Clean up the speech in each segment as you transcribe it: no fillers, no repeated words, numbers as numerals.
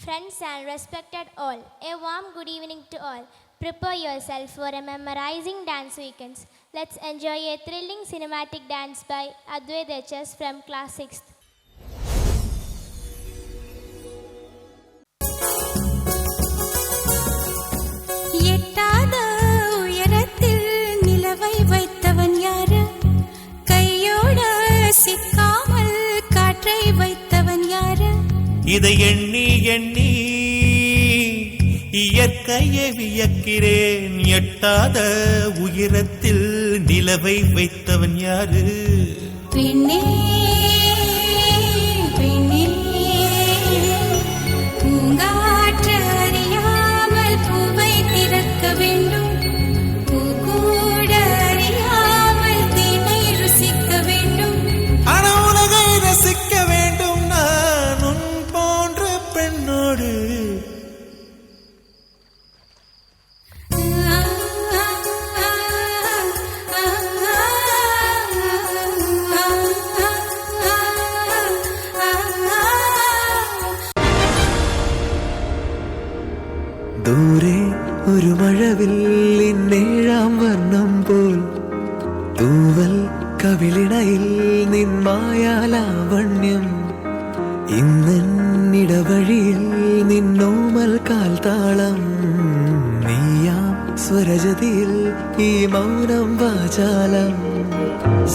Friends and respected all, a warm good evening to all. Prepare yourself for a memorizing dance weekends. Let's enjoy a thrilling cinematic dance by Advait HS from class 6th. எட்டாத உயரத்தில் நிலவை வைத்தவன் யாரு? கையோட சிக்காமல் காற்றை வைத்தவன் யாரு? இதை எண்ணி எண்ணி இயற்கையை வியக்கிறேன். எட்டாத உயரத்தில் நிலவை வைத்தவன் யாரு? பெண்ணே பெண்ணே பூங்காற்று அறியாமல் பூவை திறக்க வேண்டும். பூக்கூட அறியாமல் தேனை ருசிக்க வேண்டும். ஆனா உலகை ரசிக்க வேண்டும் நான் உன் போன்ற பெண்ணோடு. ദൂരെ ഒരു മഴവില്ലിൻ ഏഴാം വർണ്ണം പോൽ തൂവൽ കവിളിണയിൽ നിൻ മായാലാവണ്യം. ഇന്നിടവഴിയിൽ നിന്നോമൽ കാൽത്താളം. നീയാം സ്വരജതിയിൽ ഈ മൗനം വാചാലം.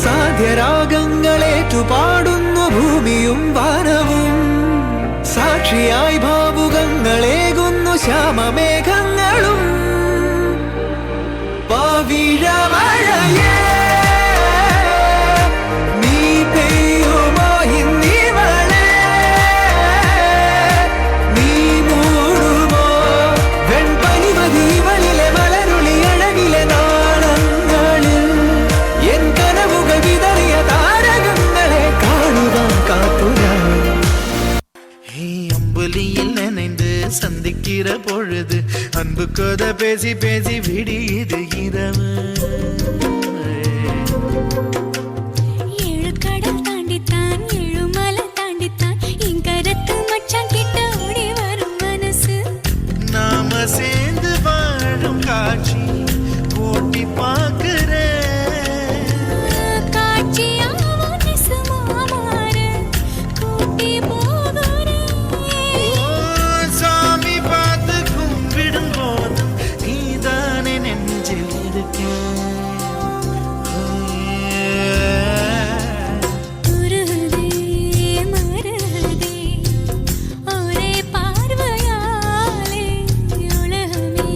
സാധ്യരാഗങ്ങളേറ്റുപാടുന്നു ഭൂമിയും വാനവും. സാക്ഷിയായി ഭാവുകങ്ങളേകുന്നു ശ്യാമമേഘങ്ങളും. പവിഴമഴയേ നീ പെയ്യുമോ ഇന്നിവളെ? നീ മൂടുമോ വെൺപനിമതിവളിലെ മലരുളി അഴകിലെ നാളങ്ങളിൽ? എൻ കനവുകൾ വിതറിയ താരകങ്ങളെ കാണുവാൻ കാത്തുരാ. அம்புலியில் நினைந்து சந்திக்கிற பொழுது அன்பு கதை பேசி பேசி விடியுது இரவு. ஏழு கடல் தாண்டித்தான் ஏழு மலை தாண்டித்தான் என் கருத்து மச்சான் கிட்ட ஓடி வரும் மனசு. நாம சேர்ந்து வாழும் காட்சி போட்டி பார்க்கிறேன். காட்சியாவும் நெசமா மாற கூட்டி போகிறேன். சாமி பார்த்து கும்பிடும் போது நீதானே நெஞ்சில் இருக்கேன். உருகுதே மருகுதே ஒரே பார்வையாலே உலகமே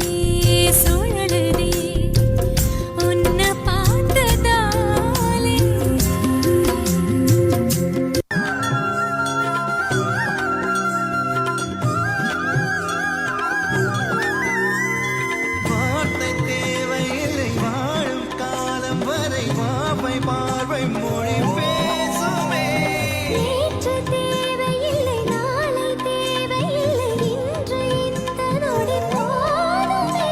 சுழலுதே உன்னை பார்த்ததாலே. வார்த்தை தேவையில்லை வாழும் காலம் வரை வாவை பார்வை மொழி பேசுமே. நேற்று தேவையில்லை நாளை தேவையில்லை இன்று இந்த நொடி போதுமே.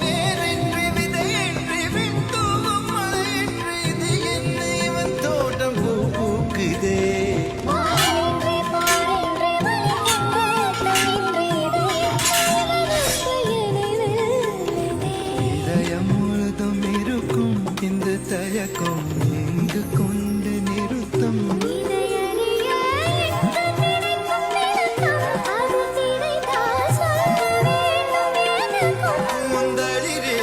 வேறின்றி விதையின்றி விண்தூவும் மழையின்றி இது என்ன இவன் தோட்டம் பூ பூக்குதே. வானின்றி பாரின்றி மழையின்றி இதயம் முழுதும் இருக்கும் இந்த தயக்கம் எங்கு கொண்டு நிறுத்தம்? முந்தளிரே